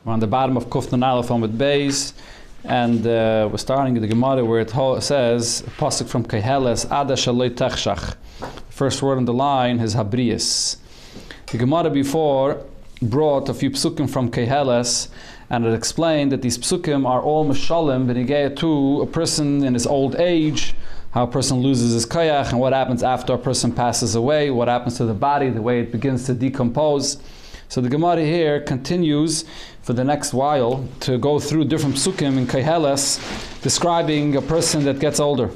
We're on the bottom of Kuf Nun Aleph with Beis, and we're starting the Gemara where it says, a pasuk from Keheles, Ada Shaloi Techshach. The first word on the line is Habrius. The Gemara before brought a few psukim from Keheles, and it explained that these psukim are all Meshalim B'negei to a person in his old age, how a person loses his koyach, and what happens after a person passes away, what happens to the body, the way it begins to decompose. So the Gemara here continues for the next while to go through different psukim in Keheles, describing a person that gets older.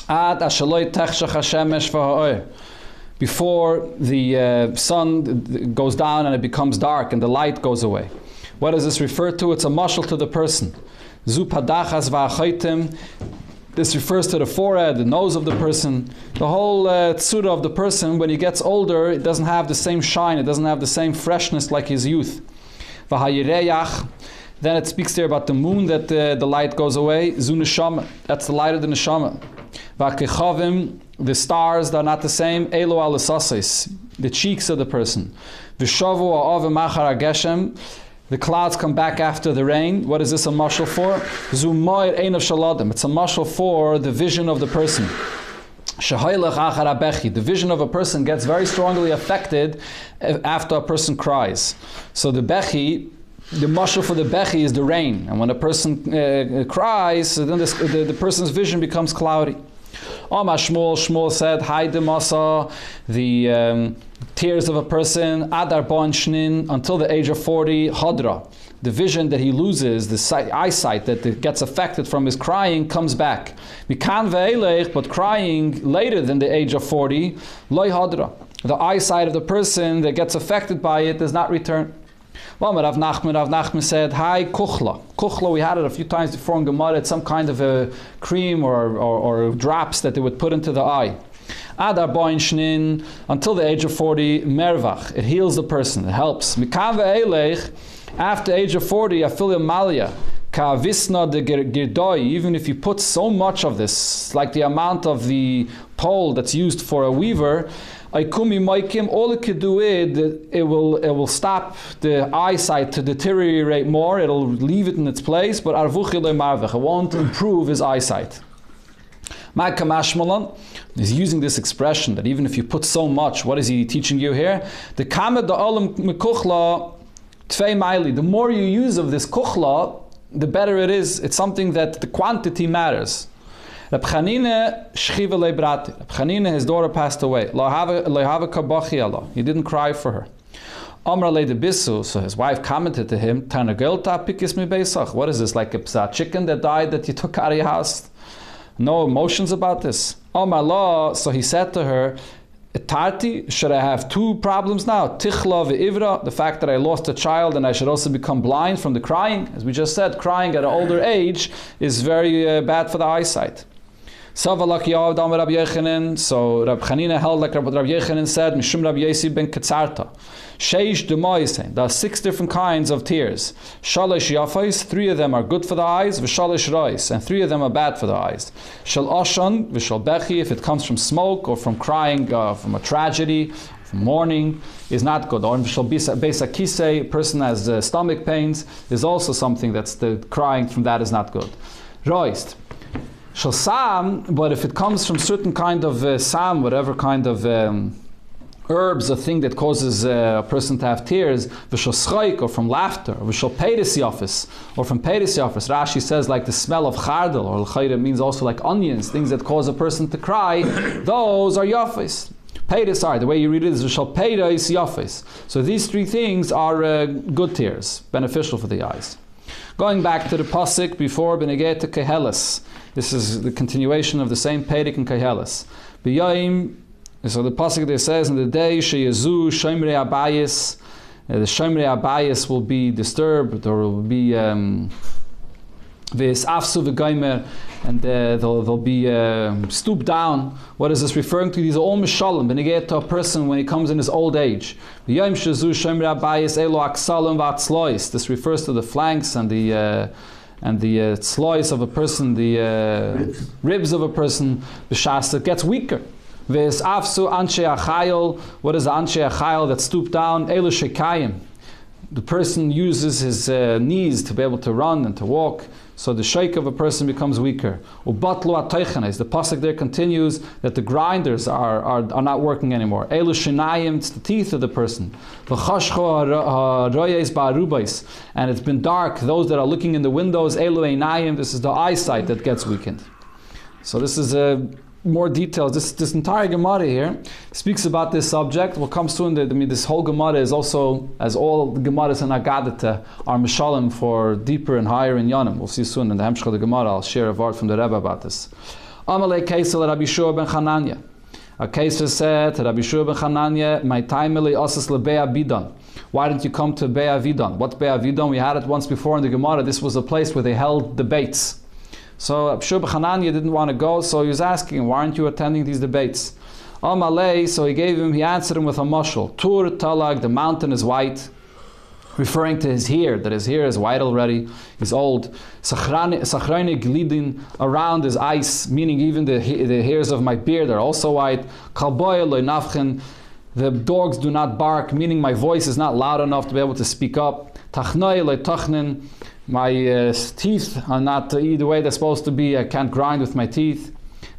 Ad ashaloi techshach hashemesh v'ha'or. Before the sun goes down and it becomes dark and the light goes away. What does this refer to? It's a mashal to the person. Zu padachas v'achaitim. This refers to the forehead, the nose of the person. The whole tzura of the person, when he gets older, it doesn't have the same shine, it doesn't have the same freshness like his youth. V'hayireyach. Then it speaks there about the moon, that the light goes away. Zu neshama. That's the light of the neshama. V'kechavim. The stars, they're not the same. Elo alasasis. The cheeks of the person. V'shavu ha'ov machar hageshem. The clouds come back after the rain. What is this a mashal for? Zumoir ein of shaladim. It's a mashal for the vision of the person. Shehaylech achar habechi. The vision of a person gets very strongly affected after a person cries. So the bechi, the mashal for the bechi is the rain. And when a person cries, then the person's vision becomes cloudy. Omar Shmuel said, Haide Masa, the tears of a person, Adar Bon Shnin, until the age of 40, Hadra. The vision that he loses, the eyesight that gets affected from his crying, comes back. Mikan ve'elech, but crying later than the age of 40, Loi Hadra. The eyesight of the person that gets affected by it does not return. Well, Rav Nachman said, Hi, kuchla. Kuchla, we had it a few times before in Gemara. It's some kind of a cream or drops that they would put into the eye. Adar boin shnin, until the age of 40, mervach. It heals the person, it helps. Mikav ve'elech, after the age of 40, afilia malia. Ka visna de girdoi, even if you put so much of this, like the amount of the pole that's used for a weaver, Aikumi Maikim, all it could do is it will stop the eyesight to deteriorate more, it'll leave it in its place, but it won't improve his eyesight. Ma'ka Mashmalan is using this expression that even if you put so much, what is he teaching you here? The kamed da olam mekuchla tvei maili. The more you use of this kuchla, the better it is. It's something that the quantity matters. Reb Chanina shchiva lebrati. Reb Chanina, his daughter passed away. He didn't cry for her. Amra le de bisu. So his wife commented to him, Tanagelta pikis mi beisach. What is this, like a psa chicken that died that you took out of your house? No emotions about this. Amar la. So he said to her, Tarti, should I have two problems now? Tichla ve'ivra, the fact that I lost a child and I should also become blind from the crying. As we just said, crying at an older age is very bad for the eyesight. So Rab Chanina held like Rab Yechanan said, Mishum Rab Yesi ben Ketzarta. Sheish Demoisen. There are 6 different kinds of tears. Shalish Yafais, 3 of them are good for the eyes, V'shalish Rois, and 3 of them are bad for the eyes. Shal Oshan, V'shal Bechi, if it comes from smoke or from crying, from a tragedy, from mourning, is not good. Or V'shal Beisa Kisei, a person has stomach pains, is also something that's the crying from that is not good. Roist. Sam, but if it comes from certain kind of sam, whatever kind of herbs, a thing that causes a person to have tears, or from laughter, or from peris. Rashi says like the smell of chardal, or l'chayre means also like onions, things that cause a person to cry, those are yafis. Peris are, the way you read it is v'shal peris yafis. So these 3 things are good tears, beneficial for the eyes. Going back to the pasuk before Benegei to Keheles. This is the continuation of the same Perek in Keheles. B'yayim, so the pasuk there says, in the day sheyezu shomrei abayis, the shomrei abayis will be disturbed, or will be v'esafsu v'gaimer, and they'll be stooped down. What is this referring to? These are all mishalim, benegei to a person when he comes in his old age. B'yayim sheyezu shomrei abayis elo aksalim v'atzlois. This refers to the flanks and the tzlois of a person, the ribs of a person, the shas that gets weaker. Ves afsu anshe achayil. What is the anshe achayil that stoop down? Elu shekayim. the person uses his knees to be able to run and to walk, so the shake of a person becomes weaker. Ubatlu atoichenes, the pasuk there continues that the grinders are not working anymore. Elu shinayim, it's the teeth of the person. V'chashcho royes ba'arubais, and it's been dark. Those that are looking in the windows, elu einayim, this is the eyesight that gets weakened. So this is more details. This entire Gemara here speaks about this subject. We'll come soon. This whole Gemara is also, as all the Gemaras in Agadata, are Mishalim for deeper and higher in Yanim. We'll see soon in the Hemshech of the Gemara. I'll share a word from the Rebbe about this. Amalei Kaisel Rabbi Shua ben Chananya. A Kaisel said to Rabbi Shua ben Chananya, "My time asas lebea bidon." Why didn't you come to Bea Vidon? What's Bea Vidon? We had it once before in the Gemara. This was a place where they held debates. So Shub Hananya didn't want to go, so he was asking him, why aren't you attending these debates? Amalei, so he answered him with a mashal. Tur talag, the mountain is white, referring to his hair, that his hair is white already, he's old. Sachrane glidin, around is ice, meaning even the hairs of my beard are also white. Kalboy loy nafchen, the dogs do not bark, meaning my voice is not loud enough to be able to speak up. Tachnoi loy tachnen, my teeth are not the way they're supposed to be. I can't grind with my teeth.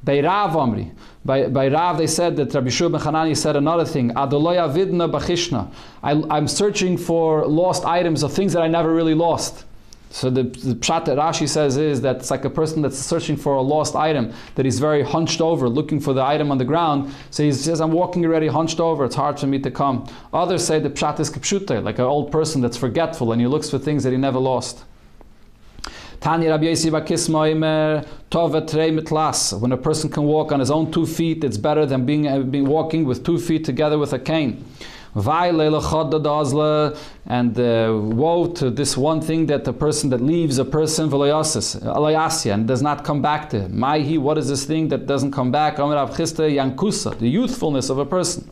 By Rav Amri. By Rav they said that Rabbi Shua ben Chanani said another thing. Adoloya vidna bachishna. I'm searching for lost items of things that I never really lost. So the pshat that Rashi says is that it's like a person that's searching for a lost item, that he's very hunched over, looking for the item on the ground. So he says, I'm walking already hunched over, it's hard for me to come. Others say the pshat is kipshute, like an old person that's forgetful and he looks for things that he never lost. Tanya Rabbi Yossi Bakisma Imer Tova Trei Mitlas. When a person can walk on his own 2 feet, it's better than being walking with 2 feet together with a cane. And woe to this one thing that the person that leaves a person and does not come back to him. Maihi, what is this thing that doesn't come back? Yankusa, the youthfulness of a person.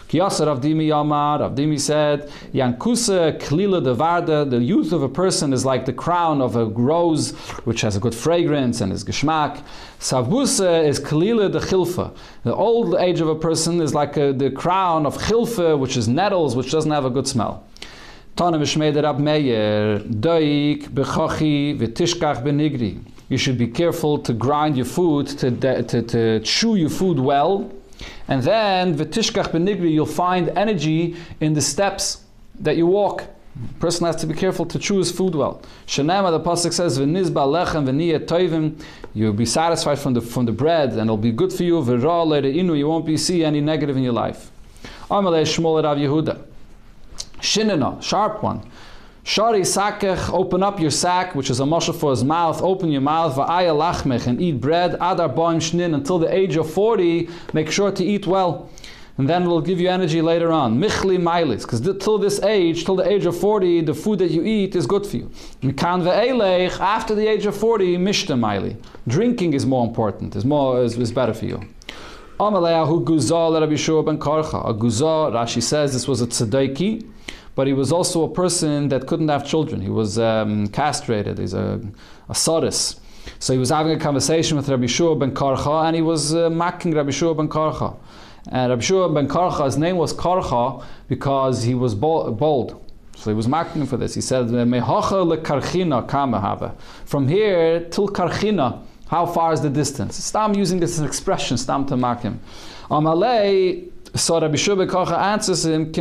Kiyasa Rav Dimi Yamar, Rav Dimi said, Yankusa Klila de Varda, the youth of a person is like the crown of a rose, which has a good fragrance and is geschmack. Savusa is Klila de Chilfa. The old age of a person is like the crown of Chilfa, which is nettles, which doesn't have a good smell. Tana Mishmei Rab Meir, Doik Bechachi V'Tishkach Benigri. You should be careful to grind your food, to chew your food well. And then, v'tishkach benigri, you'll find energy in the steps that you walk. A person has to be careful to chew his food well. Shenema, the pasuk says, v'nizba lechem v'niyeh toivim, you'll be satisfied from the bread, and it'll be good for you. V'ra le're'inu, you won't see any negative in your life. Amalei Shmuel Rav Yehuda. Shinena, sharp one. Shari sakech, open up your sack, which is a mashal for his mouth. Open your mouth, va'aya lachmech, and eat bread. Adar ba'im shnin, until the age of 40, make sure to eat well. And then it will give you energy later on. Michli mailis, because till this age, till the age of 40, the food that you eat is good for you. Mikan ve'elech, after the age of 40, mishta maili. Drinking is more important, is better for you. Amaleahu guzah Rabbi Shua ben Karcha. A guzah, Rashi says, this was a tzedeki, but he was also a person that couldn't have children. He was castrated. He's a sodis. So he was having a conversation with Rabbi Shua ben Karcha, and he was mocking Rabbi Shua ben Karcha. And Rabbi Shua ben Karcha, his name was Karcha because he was bold. So he was mocking him for this. He said, "Mehacha lekarchina kamehava." From here till Karchina, how far is the distance? Stam using this expression, stam to mock him. Amalei. So Rabbi Shua ben Karcha answers him,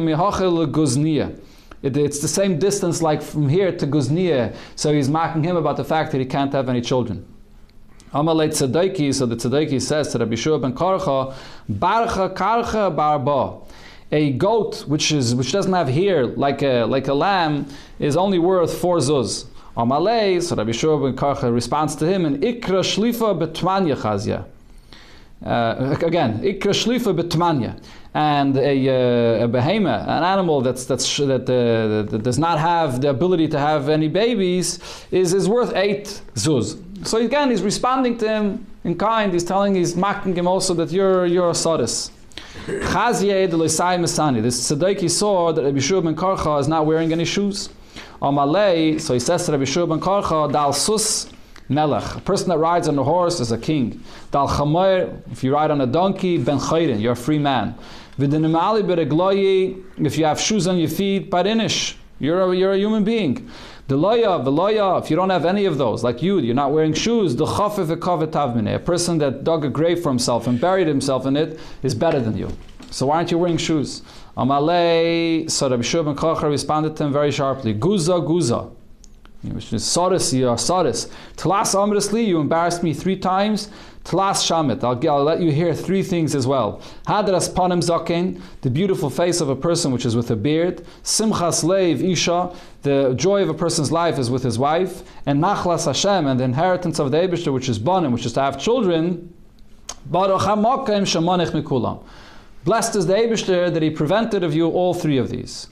it's the same distance like from here to Guzniya. So he's mocking him about the fact that he can't have any children. Amalei Tzadiki, so the Tzadiki says to Rabbi Shua ben Karcha, Barcha Karcha Barba. A goat which doesn't have hair like a lamb is only worth 4 zuz. Amalei, so Rabbi Shua ben Karcha responds to him, and Ikra Shlifa Betmanya Chazya. Again, Ikra Shlifa Betmanya. And a behemoth, an animal that does not have the ability to have any babies, is worth 8 zuz. So again, he's responding to him in kind. He's mocking him also that you're a sodis. Chazye de Loisai Mesani. This tzedeki saw that Rabbi Shua ben Karcha is not wearing any shoes. Amalei, so he says to Rabbi Shua ben Karcha, Dal sus melech. A person that rides on a horse is a king. Dal chamer, if you ride on a donkey, ben chayrin, you're a free man. If you have shoes on your feet, parinish, You're a human being. The loya, if you don't have any of those, like you're not wearing shoes, the chafif v'kavet tavmine, a person that dug a grave for himself and buried himself in it is better than you. So why aren't you wearing shoes? Amalei, so Rabbi Shua ben Kocha responded to him very sharply. Guza. Which is Saris, you are Saris. Tlas amrisli, you embarrassed me 3 times. Tlas shamit, I'll let you hear 3 things as well. Hadras panim zaken, the beautiful face of a person which is with a beard. Simchas leiv isha, the joy of a person's life is with his wife. And nachlas Hashem, and the inheritance of the Eibishter, which is banim, which is to have children. Baruch hamokem shamanich mikulam. Blessed is the Eibishter that he prevented of you all 3 of these.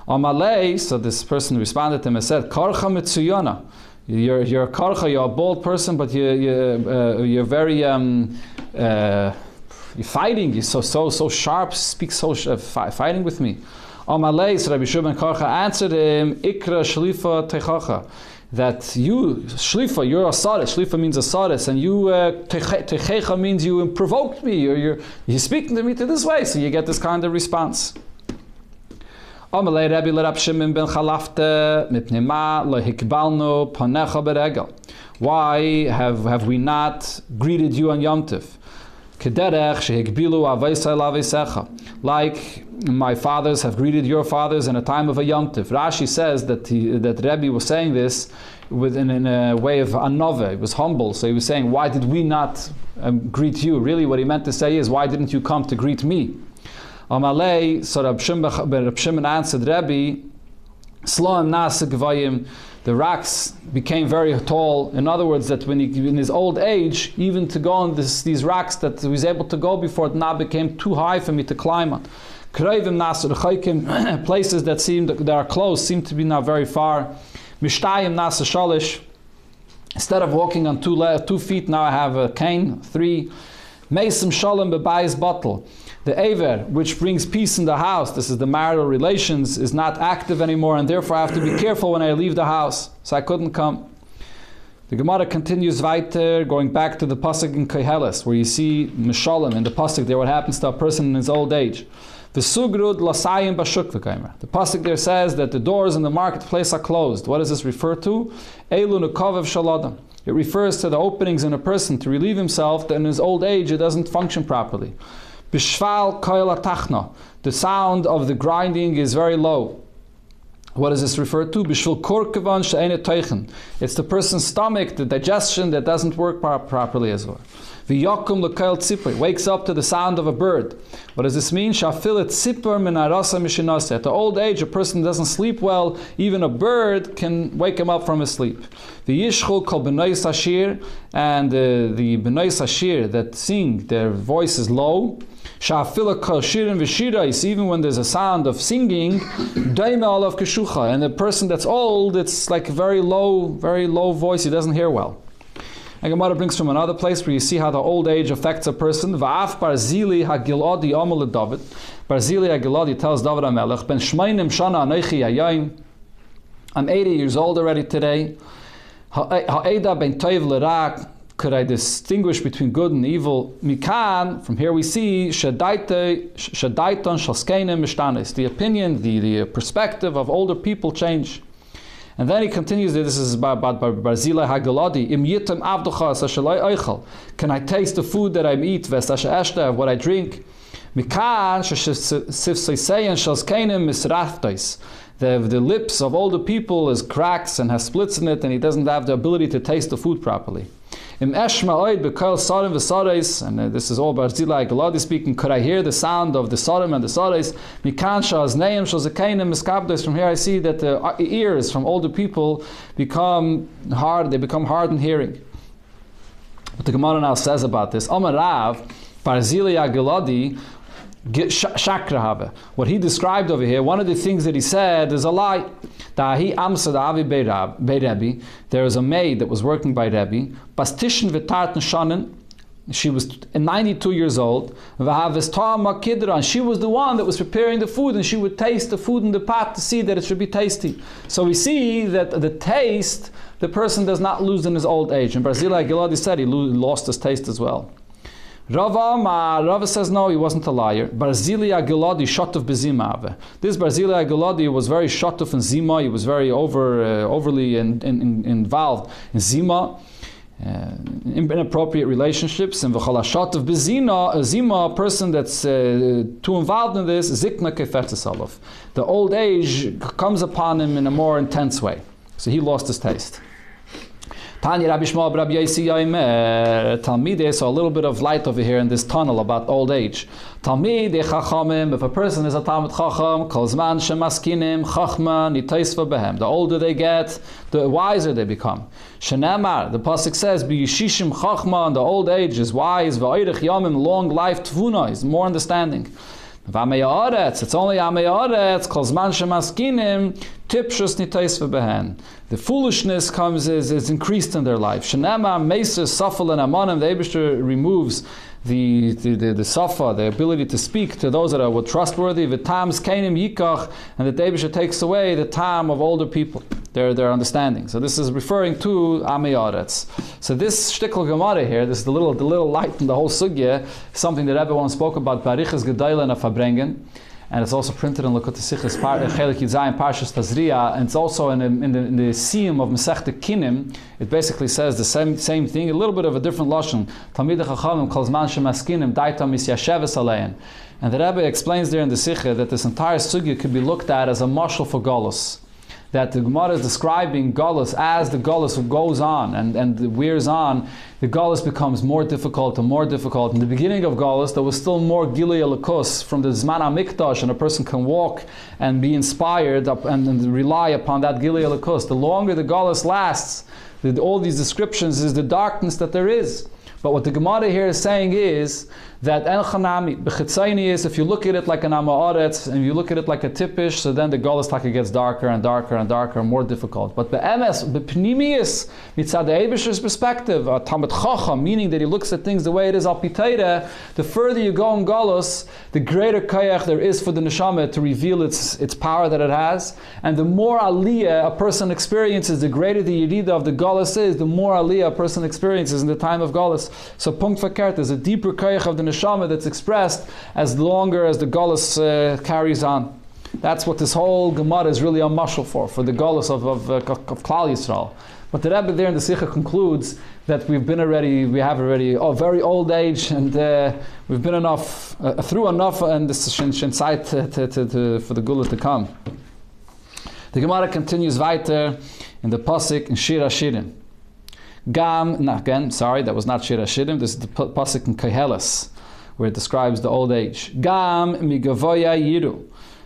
Amalei, so this person responded to him and said, Karcha mitzuyana. You're a karcha, you're a bold person, but you're very you're fighting. You're so sharp. Speak so fighting with me. Amalei, so Rabbi Shua ben Karcha answered him, Ikra shlifa techacha. That you, shlifa, you're a saris. Shlifa means a saris, and you techecha means you provoked me. You're speaking to me to this way, so you get this kind of response. Why have we not greeted you on Yom Tov? Like my fathers have greeted your fathers in a time of a Yom Tov. Rashi says that Rebbe was saying this in a way of anove. He was humble, so he was saying, why did we not greet you? Really what he meant to say is, why didn't you come to greet me? Amalei, so Rab Shimon answered Rebbe, Sloim Nasa Gvayim, the rocks became very tall. In other words, that when in his old age, even to go on these rocks that he was able to go before, it now became too high for me to climb on. Kreivim Nasa Chaykim, places that are close seem to be now very far. Mishtayim Nasa Shalish, instead of walking on 2 feet, now I have a cane, 3. Mesim Shalom Bebayis Bottle. The Aver, which brings peace in the house, this is the marital relations, is not active anymore, and therefore I have to be careful when I leave the house. So I couldn't come. The Gemara continues weiter, going back to the Pasuk in Koheles, where you see Mishalem in the Pasuk there, what happens to a person in his old age. The Sugrud Lasayim Bashuk V'Kaimer. The Pasuk there says that the doors in the marketplace are closed. What does this refer to? Eilu Nukovev Shaladam. It refers to the openings in a person to relieve himself that in his old age it doesn't function properly. Bishval koil atachna. The sound of the grinding is very low. What does this refer to? Bishvil korkevan she'ene teichen. It's the person's stomach, the digestion that doesn't work properly as well. V'yakum l'koil tzipor. Wakes up to the sound of a bird. What does this mean? Shafil et tzipor min arasa mishinase. At the old age, a person doesn't sleep well. Even a bird can wake him up from his sleep. V'yishchul kol b'noi sashir. And the b'noi sashir that sing, their voice is low. Even when there's a sound of singing, and the person that's old, it's like a very low voice, he doesn't hear well. And Gemara brings from another place where you see how the old age affects a person. Barzili Hagiladi tells David HaMelech, Ben Shmeinim Shana Anochi Hayayim. I'm 80 years old already today. Ha'eda ben Toiv L'Rak. Could I distinguish between good and evil? Mikan, from here we see, Shadaiton Shalskenim Mishtanis. The opinion, the perspective of older people change. And then he continues, this is about Barzilai Hagaladi. Im yitam avducha sashalai eichel. Can I taste the food that I eat? Vesasha eshta, what I drink? Mikan sifseiseyan shalskenim misraftais. The lips of older people is cracks and has splits in it, and he doesn't have the ability to taste the food properly. Im eshma oid bekal sarim v'sareis, and this is all Barzilai Galadi speaking. Could I hear the sound of the sarim and the sareis? Mikan shaz neim shaz zakeinim miskabdos. From here I see that the ears from older people become hard. They become hard in hearing. What the Gemara now says about this, Amar Rav Barzilai Galadi. What he described over here, one of the things that he said is a lie. There was a maid that was working by Rebbe. She was 92 years old. She was the one that was preparing the food, and she would taste the food in the pot to see that it should be tasty. So we see that the taste, the person does not lose in his old age. And Barzilai Giladi said he lost his taste as well. Rava says no, he wasn't a liar. Barzili Agiladi shotuf bezima. This Barzili Agiladi was very shotuf in zima. He was very overly involved in zima, inappropriate relationships. And v'chol shotuf bezina, a zima, a person that's too involved in this, zikna kefetzesalof. The old age comes upon him in a more intense way. So he lost his taste. Tanya Rabbi Shmuel Rabbi Yosi Yomer Talmidei, so a little bit of light over here in this tunnel about old age. Talmidei Chachamim, if a person is a Talmid Chacham, Kol Zman Shemaskinim Chachma Nitaisva Behem. The older they get, the wiser they become. Shenemar, the pasuk says, B'yishishim Chachma, in the old age is wise, V'oirich Yomim, long life Tvuna, is more understanding. It's only Amei Haaretz, Kol Zman Shemaskinim, Tipshus Nitaisva Behen. The foolishness is increased in their life. Shenema Meiser Safal and Amanim. The Eibishter removes the safa, the ability to speak to those that are trustworthy. V'tam's Kainim Yikach, and the Eibishter takes away the time of older people, their understanding. So this is referring to Amei Haaretz. So this shtickl Gemara here, this is the little light in the whole sugya, something that everyone spoke about. Barichas Gedaila and Afabrengen. And it's also printed in Lekut Sichos Chelik Yudzayin Parshas Tazria, and it's also in the Siyum of Masechta Kinim. It basically says the same thing, a little bit of a different lashon. Talmidei Chachamim Kol Zman Shemaskinim Daita Misyasheves Alein. And the Rebbe explains there in the Sikha that this entire sugya could be looked at as a mashal for Golus. That the Gemara is describing Golus as the Golus goes on and wears on. The Golus becomes more difficult and more difficult. In the beginning of Golus, there was still more Gilui Elokus from the Zman HaMikdash, and a person can walk and be inspired and rely upon that Gilui Elokus. The longer the Golus lasts, all these descriptions is the darkness that there is. But what the Gemara here is saying is that El Chanami, B'chitzayni is, if you look at it like an Amei Haaretz, and you look at it like a Tippish, so then the Golus Taka gets darker and darker and darker and more difficult. But Be'emes, B'pnimius, mitzad the Eibishter's perspective, a Talmid Chacham, meaning that he looks at things the way it is al Piteira, the further you go in Golus, the greater kayach there is for the neshama to reveal its power that it has. And the more aliyah a person experiences, the greater the yerida of the Golus is, the more aliyah a person experiences in the time of Golus. So punkt verkehrt, there's a deeper kayach of the neshama that's expressed as longer as the Golus carries on. That's what this whole Gemara is really a mashal for the Golus of Klal Yisrael. But the Rebbe there in the Sikha concludes that we have already a very old age, and we've been through enough, and this is Shinsait for the Gula to come. The Gemara continues weiter in the Pasuk in Shir HaShirim. That was not Shir HaShirim, this is the Pasuk in Koheles, where it describes the old age. Gam migavoya yiru.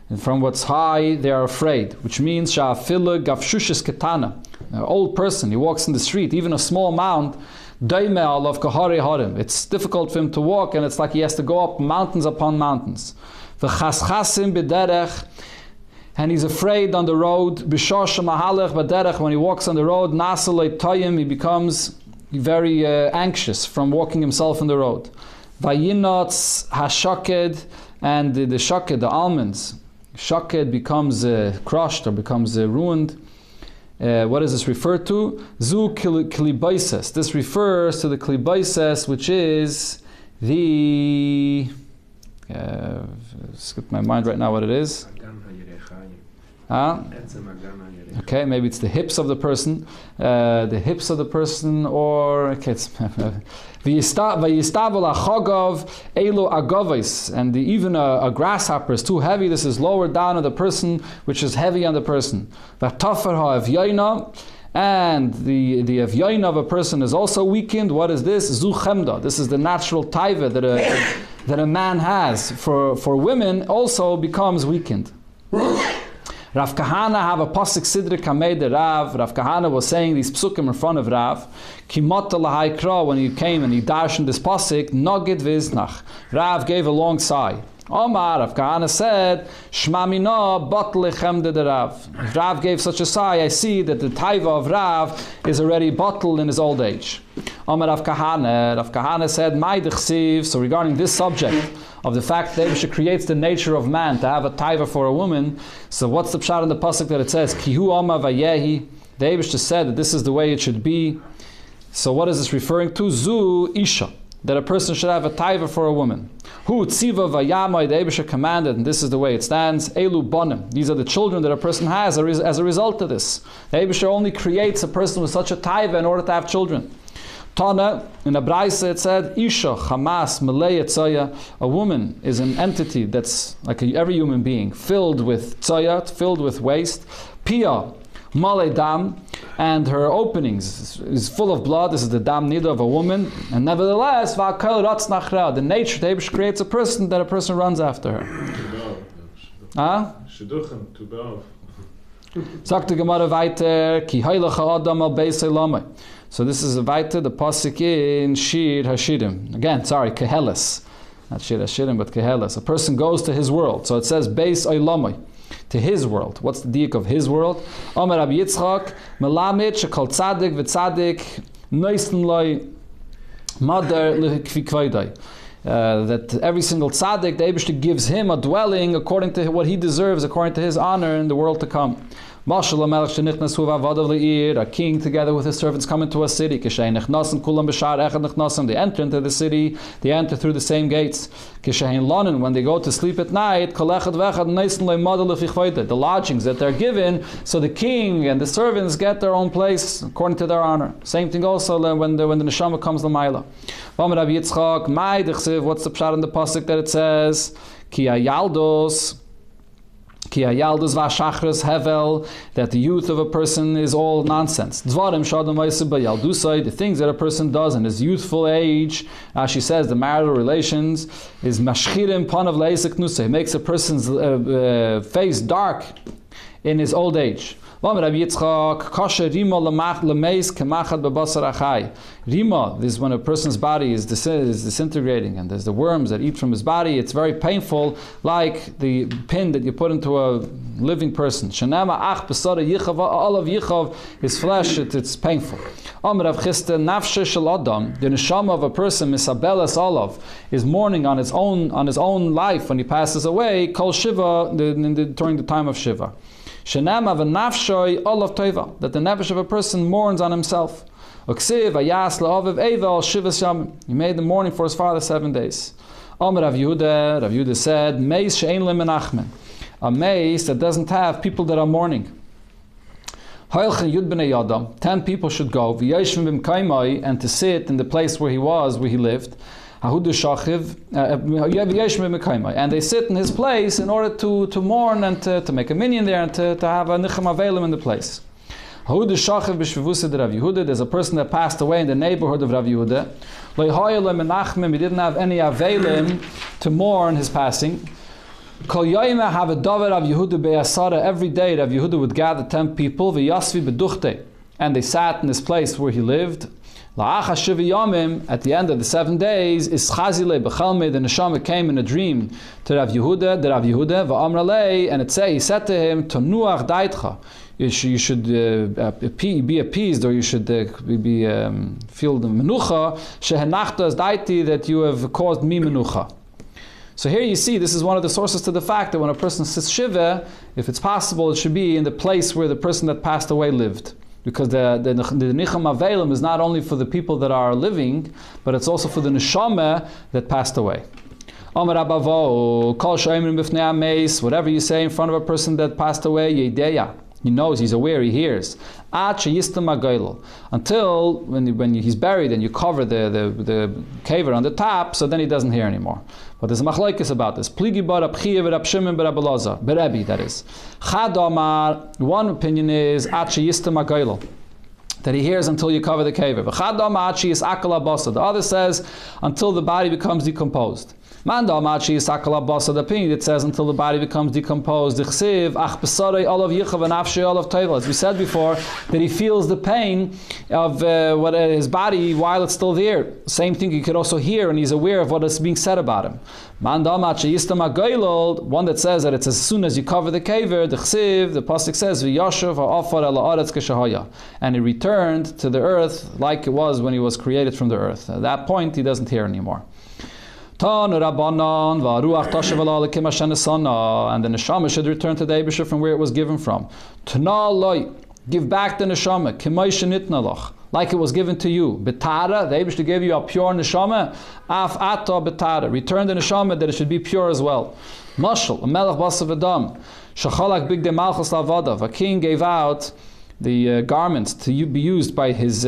And from what's high, they are afraid, which means sha'afilu gavshushis ketana. An old person, he walks in the street, even a small mound, daime alav kahari harim. It's difficult for him to walk, and it's like he has to go up mountains upon mountains. V'chaschasim b'derech, and he's afraid on the road. B'shosh mahalech b'derech, when he walks on the road, nasalei toyim, he becomes very anxious from walking himself on the road. Vayinotz hashaked, and the shaked, the almonds, shaked becomes crushed or becomes ruined. What does this refer to? Zu klibaises. This refers to the klibaises, which is the skip my mind right now what it is. Okay, maybe it's the hips of the person, or okay, it's and even a grasshopper is too heavy. This is lower down on the person, which is heavy on the person. And the evyaina of a person is also weakened. What is this? Zu chemda. This is the natural taiva that a man has for women also becomes weakened. Rav Kahana have a pasuk sidre kamei de Rav. Rav Kahana was saying these psukim in front of Rav. Kimata lahaykra, when he came and he darshan this pasuk, nogid viznach. Rav gave a long sigh. Omar, Rav Kahana said, Shma mina bat lechem de Rav. If Rav gave such a sigh, I see that the taiva of Rav is already bottled in his old age. Omar Rav Kahana said, Mai dechsiv. So regarding this subject of the fact that Eibusha creates the nature of man to have a taiva for a woman, so what's the pshat in the pasuk that it says, Kihu Oma vayehi? The Eibusha said that this is the way it should be. So what is this referring to? Zu isha. that a person should have a taiva for a woman. Hu tziva vayamai, the Eibusha commanded, and this is the way it stands, elu bonim. These are the children that a person has as a result of this. The Eibusha only creates a person with such a taiva in order to have children. Tana, in a Braisa it said, Isha, Hamas, Malay, Tzaya. A woman is an entity that's like every human being, filled with tzaya, filled with waste. Pia, Malay Dam, and her openings is full of blood. This is the Dam Nida of a woman. And nevertheless, the nature, the Eibush creates a person that a person runs after her. Sagt die Gemara weiter, Ki heilacha Adam al Beisei Lamai. So this is a weiter, the pasuk in Shir Hashirim. Again, sorry, Keheles. Not Shir Hashirim, but Keheles. A person goes to his world. So it says Beis Olamai, to his world. What's the diak of his world? Omer Rabbi Yitzchak, Melamid shekol tzadik v'tzadik noisen loy madar l'kvi kvaydai. That every single tzaddik, the Eibishter gives him a dwelling according to what he deserves, according to his honor in the world to come. A king together with his servants come into a city. They enter into the city, they enter through the same gates. When they go to sleep at night, the lodgings that they're given, so the king and the servants get their own place according to their honor. Same thing also when the neshama comes to Maila. What's the pshat in the pasuk that it says? Ki ayaldos v'ashachris hevel, that the youth of a person is all nonsense. The things that a person does in his youthful age, as she says, the marital relations, is mashchirim panav leisek nusa. It makes a person's face dark in his old age. Rima, this is when a person's body is disintegrating and there's the worms that eat from his body. It's very painful, like the pin that you put into a living person. His flesh, it's painful. The neshama of a person, misabelas olav, is mourning on his own life when he passes away, kol shiva, during the time of Shiva. That the nefesh of a person mourns on himself. He made the mourning for his father 7 days. Rav Yehuda said, a mace that doesn't have people that are mourning. 10 people should go and to sit in the place where he lived. And they sit in his place in order to mourn and to make a minyan there and to have a nicham avelim in the place. There's a person that passed away in the neighborhood of Rav Yehuda. He didn't have any avelim to mourn his passing. Every day Rav Yehuda would gather 10 people, and they sat in this place where he lived. At the end of the 7 days, the neshama came in a dream to Rav Yehuda, and he said to him, Tonuach daitcha, you should be appeased, or you should feel the menucha, shehenachta daiti, that you have caused me menucha. So here you see, this is one of the sources to the fact that when a person says shiva, if it's possible, it should be in the place where the person that passed away lived. Because the nicham avelim is not only for the people that are living, but it's also for the neshama that passed away. Whatever you say in front of a person that passed away, yedeya. He knows, he's aware, he hears. Until when he's buried and you cover the caver on the top, so then he doesn't hear anymore. But there's a machlokes about this. Berebi, that is. One opinion is that he hears until you cover the caver. The other says until the body becomes decomposed. The opinion that says until the body becomes decomposed. As we said before, that he feels the pain of his body while it's still there. Same thing you could also hear, and he's aware of what is being said about him. One that says that it's as soon as you cover the caver, the pasuk says, and he returned to the earth like it was when he was created from the earth. At that point, he doesn't hear anymore. And the neshama should return to the Eibusha from where it was given from. Give back the neshama, like it was given to you. Betara, the Eibishter gave you a pure neshama, af ata betara. Return the neshama that it should be pure as well. Mashal, a melech basav adam, shachalak bigdei malchus lavadav. A king gave out the garments to be used by his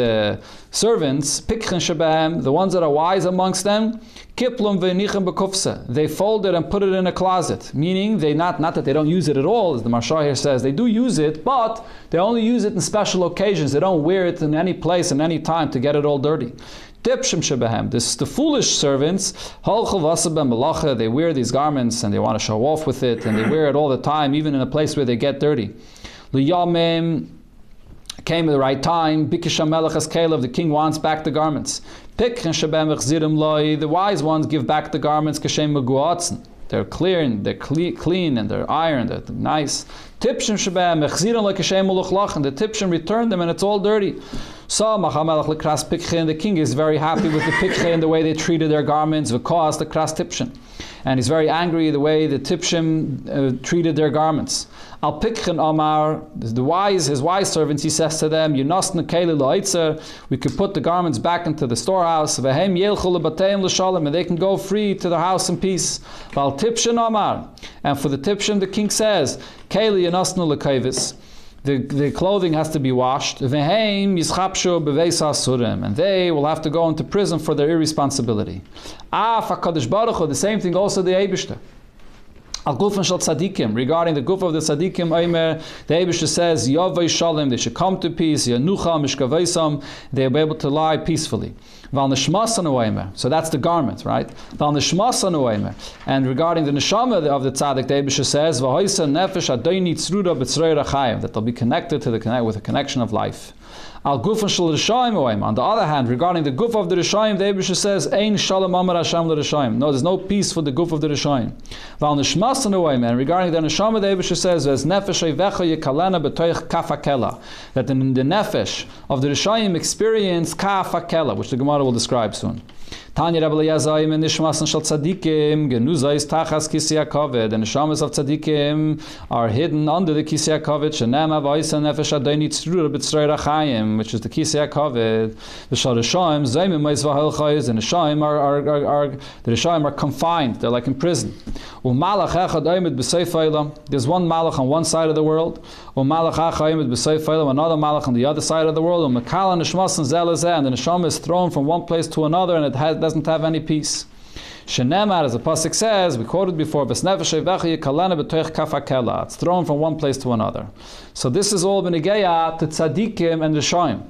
servants, pikchen shebehem, the ones that are wise amongst them, kiplum ve'nichem bekufse. They fold it and put it in a closet, meaning they not that they don't use it at all, as the Maharsha here says, they do use it, but they only use it in special occasions. They don't wear it in any place and any time to get it all dirty. Tipshim shebehem, the foolish servants, holchel vasa ben melacha, they wear these garments and they want to show off with it, and they wear it all the time, even in a place where they get dirty. Liyamim, came at the right time. Bikish HaMelech as Caleb, the king wants back the garments. Pikchen shebem echzirim loi, the wise ones give back the garments. Kashem meguatzen, they're clear and they're clean and they're iron, they're nice. Tipshim shebem echzirim loi kashem uluchlach, and the tipshim return them and it's all dirty. So HaMelech lekras pikchen, the king is very happy with the pikchen, the way they treated their garments. V'koas the kras tipshim, and he's very angry the way the tipshim treated their garments. Al pikchen Amar, his wise servants, he says to them, Yunasna keli la'itzer, we could put the garments back into the storehouse, V'hem yelchu lebateim l'shalom, and they can go free to their house in peace. Val tipshin Amar, and for the tipshin the king says, keli yunasna l'kayvis, the clothing has to be washed, V'hem yizchapshu b'veis ha'asurim, and they will have to go into prison for their irresponsibility. Af HaKadosh Baruch Hu, the same thing also the Eibishter. Al gufan shel tzadikim, regarding the guf of the tzadikim, Omer, the Eibishter says, Yovei shalom, they should come to peace, Yanucha mishkaveisam, they'll be able to lie peacefully. Val neshmasan Omer, so that's the garment, right? Val neshmasan Omer, and regarding the neshama of the tzaddik, the Eibishter says, V'hoisa nefesh adoini tzruda b'tzrei rachayim, that they'll be connected to with a connection of life. Al gufan shel Rishayim oim. On the other hand, regarding the guf of the Rishayim, the Eibishter says, Ein shalom amar Hashem l'Rishayim. No, there's no peace for the guf of the Rishayim. Val nishmasan oim. And regarding the neshama, the Eibishter says, As nefesh eivecha yekalena b'toich kaf hakela. That in the nefesh of the Rishayim experience kaf hakela, which the Gemara will describe soon. Tanya Rabbi Eliezer in Nishmasan Shal Tzadikim Genuzais Tachas Kisei HaKavod. The neshamas of Tzadikim are hidden under the Kisei HaKavod. Shenem Avaisa Nefesh Adoni Tzrura B'Tzrei Rachayim, which is the Kisei HaKavod. The Shal Rishayim Zaymim Meis V'Halchayis. The Rishayim are confined. They're like in prison. U'Malach Echad Oimid B'Seif Eilam. There's one Malach on one side of the world. U'Malach Echad Oimid B'Seif Eilam. Another Malach on the other side of the world. U'Mekala Nishmasan Zel Zeh. And the neshama is thrown from one place to another, and it doesn't have any peace. Shenemar, as the pasuk says, we quoted before, it's thrown from one place to another. So this is all b'negeya to tzadikim and Rishayim.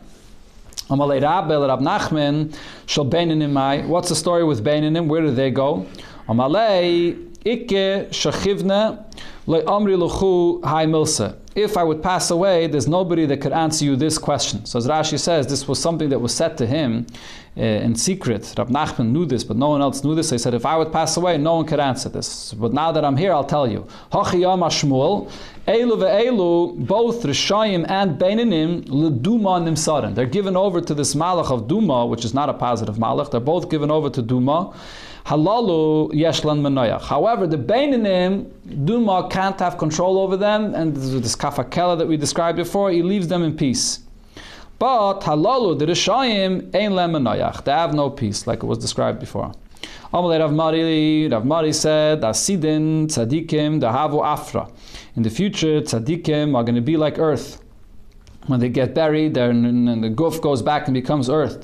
Amalei Rabel Rab Nachman shel Beinanim Mai. What's the story with Beinanim? Where do they go? Amalei Ikke Shachivna Le Amri Luchu Hai Milsa. If I would pass away, there's nobody that could answer you this question. So as Rashi says, this was something that was said to him in secret. Rab Nachman knew this, but no one else knew this. He said, if I would pass away, no one could answer this. But now that I'm here, I'll tell you. Hachi Yom HaShmuel, Elu ve'elu, both Rishayim and Beinanim, L'Duma Nimsaran. They're given over to this Malach of Duma, which is not a positive Malach. They're both given over to Duma. Halalu yeshlan menoyach. However, the Beinanim, Duma can't have control over them, and this kafakela that we described before, he leaves them in peace. But halalu, the Rishayim, ein lem menoyach. They have no peace, like it was described before. Amalei Rav Mari said, Asidin tzadikim dahavu afra. In the future, tzadikim are going to be like earth. When they get buried, and the guf goes back and becomes earth.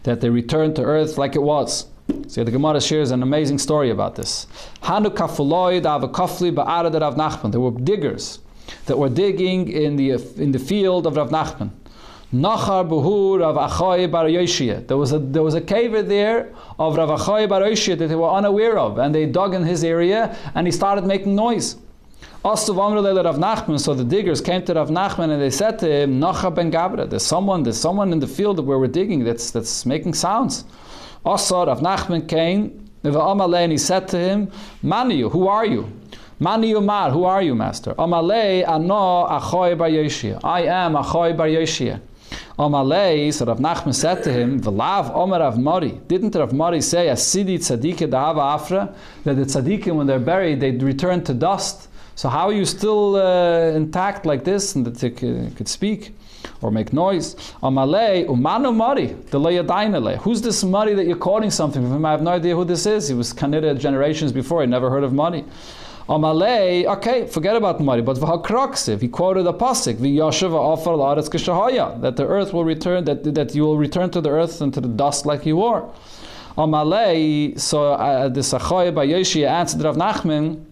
That they return to earth like it was. So the Gemara shares an amazing story about this. There were diggers that were digging in the field of Rav Nachman. There was a cave there of Rav Achai bar Yoshia that they were unaware of, and they dug in his area, and he started making noise. So the diggers came to Rav Nachman and they said to him, Nacha ben Gabra, there's someone in the field where we're digging that's making sounds. Also Rav Nachman came and he said to him, Maniyu, who are you? Maniyu Mar, who are you, master? Amalei ano Achoi bar Yoshia. I am Achoi bar Yoshia. Amalei, so Rav Nachman said to him, V'lav Omer Rav Mari. Didn't Rav Mari say, Asidi tzadike dahava afra, that the tzadikim when they're buried, they return to dust? So how are you still intact like this and that you could speak or make noise? Who's this Mari that you're quoting something from him? I have no idea who this is. He was Kanida generations before. He never heard of Mari. Okay, forget about Mari. But he quoted a pasuk, that the earth will return, that you will return to the earth and to the dust like you were. So the Sachoy by Yoshi answered Rav Nachman,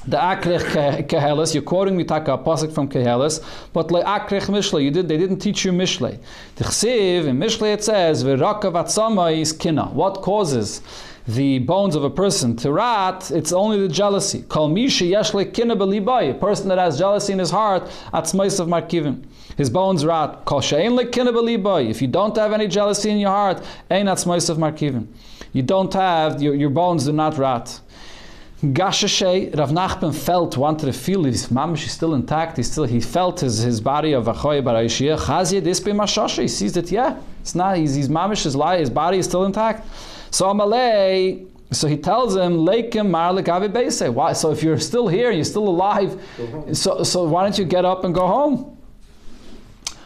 the Akrech Kehelis, you're quoting me taka pasuk from Kehelis, but le Akrech Mishlei, they didn't teach you Mishlei. The Chsiv in Mishlei it says, V'raka vatzama is kina. What causes the bones of a person to rot? It's only the jealousy. Kol mishi yeshle kina belibai. A person that has jealousy in his heart, atzmais of markivim. His bones rot. Kol she'ein le kina belibai. If you don't have any jealousy in your heart, ein atzmais of markivim. You don't have, your bones do not rot. Gashashay, Rav Nachman wanted to feel his mamish is still intact. He felt his body of Achoy Bar Yishia. Chazia dispe mashasha. He sees that it's not. His mamish his body is still intact. So Amalei. So he tells him, Leikim Mar Lekavi Beise. Why? So if you're still here, you're still alive. So why don't you get up and go home?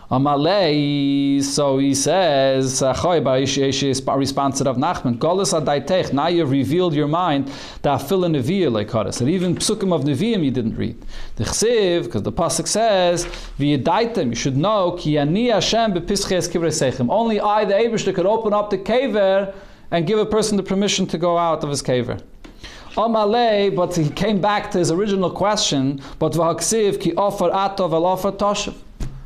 Amalei, so he says, response of Nachman, now you've revealed your mind, that even psukim of Nevi'im you didn't read. The Chsiv, because the pasuk says, you should know, only I, the Eibishter, could open up the kever and give a person the permission to go out of his kever. Amalei, but he came back to his original question, but v'haksiv ki offer atov el offer toshev.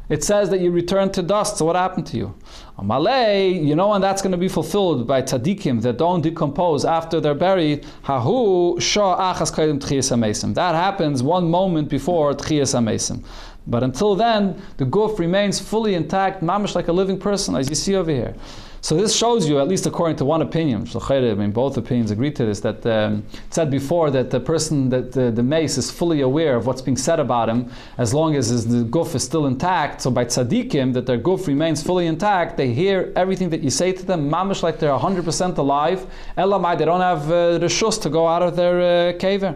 It says that you return to dust, so what happened to you? Amalei, you know when that's going to be fulfilled by tzaddikim that don't decompose after they're buried. Hahu shah achas kaidem tchiyas hamesim. That happens one moment before tchiyas hamesim. But until then, the guf remains fully intact, mamish like a living person, as you see over here. So this shows you, at least according to one opinion, both opinions agree to this, that it said before that the person, that the mace is fully aware of what's being said about him, as long as the guf is still intact. So by tzaddikim, that their guf remains fully intact, they hear everything that you say to them, mamish like they're 100% alive. Elamai, they don't have the reshus to go out of their kever.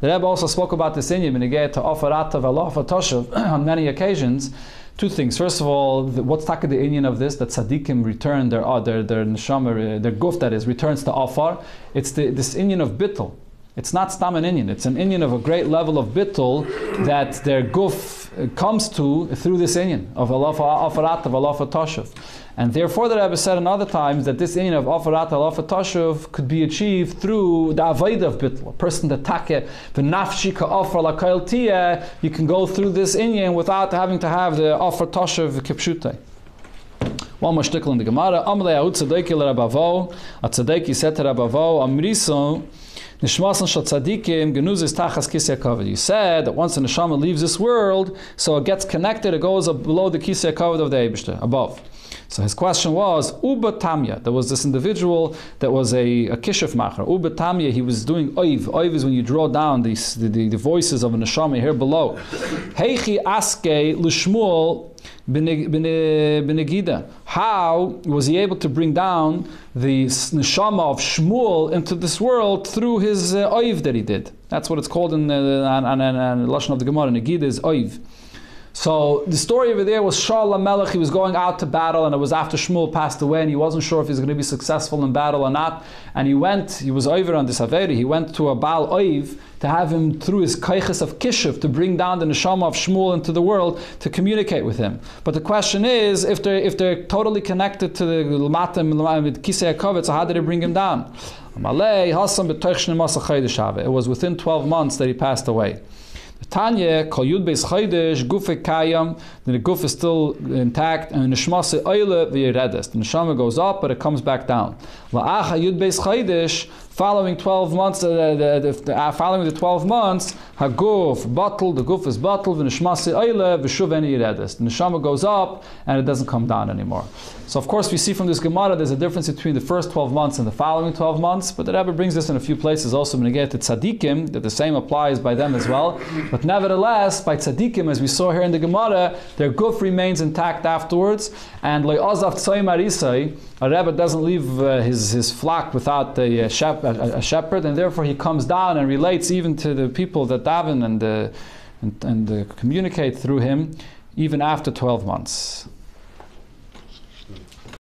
The Rebbe also spoke about this inyan when he gave to offer atav alofa toshav on many occasions. Two things. First of all, what's taka the inyan of this? That tzaddikim return their neshama, their guf that is, returns to afar. It's this inyan of bittul. It's not stam an inyan. It's an inyan of a great level of bittul that their guf comes to through this inyan of afarat of alafa toshav. And therefore the Rebbe said in other times that this inyan of afarat alafa toshav could be achieved through the avodah of bittul. A person that take v'nafshi ka'afar la'kail tiyeh, you can go through this inyan without having to have the afar toshav kipshutei. One more shtickle in the Gemara. Amalei ha'ut tzadeki l'Rabavo. A tzadeki said to Rabavo, Amriso, Nishmasan shal tzadikim genuzis tachas kisei kavod. You said that once the neshama leaves this world, so it gets connected, it goes below the kisei kavod of the Eibishter, above. So his question was, Uba Tamya. There was this individual that was a kishuf macher. Uba Tamya, he was doing oiv. Oiv is when you draw down the voices of a neshama here below. Heichi aske l'shmuel Benegida. How was he able to bring down the neshama of Shmuel into this world through his oiv that he did? That's what it's called in the lashon of the Gemara. Negida is oiv. So the story over there was Shaul HaMelech. He was going out to battle, and it was after Shmuel passed away, and he wasn't sure if he was going to be successful in battle or not. And he was over on this Averi. He went to a Baal Oiv to have him, through his kaiches of Kishuv, to bring down the neshama of Shmuel into the world to communicate with him. But the question is, if they're totally connected to the Lamatim with Kisei HaKavod, so how did he bring him down? It was within 12 months that he passed away. Tanya, Kol Yud Beis Chodesh, Gufe Kayam, the guf is still intact, and Nishmase Oile V'Yeredes. The neshama goes up, but it comes back down. La'acha Yud Beis Chodesh, following 12 months, following the 12 months, Haguf, bottle, the guf is bottled, V'Nishmase Oile V'Shuv Yeredes. The neshama goes up, and it doesn't come down anymore. So of course we see from this Gemara there's a difference between the first 12 months and the following 12 months, but the Rebbe brings this in a few places also when we get to tzaddikim, that the same applies by them as well. But But nevertheless, by tzaddikim, as we saw here in the Gemara, their guf remains intact afterwards. And a Rebbe doesn't leave his flock without a shepherd, and therefore he comes down and relates even to the people that daven and communicate through him, even after 12 months.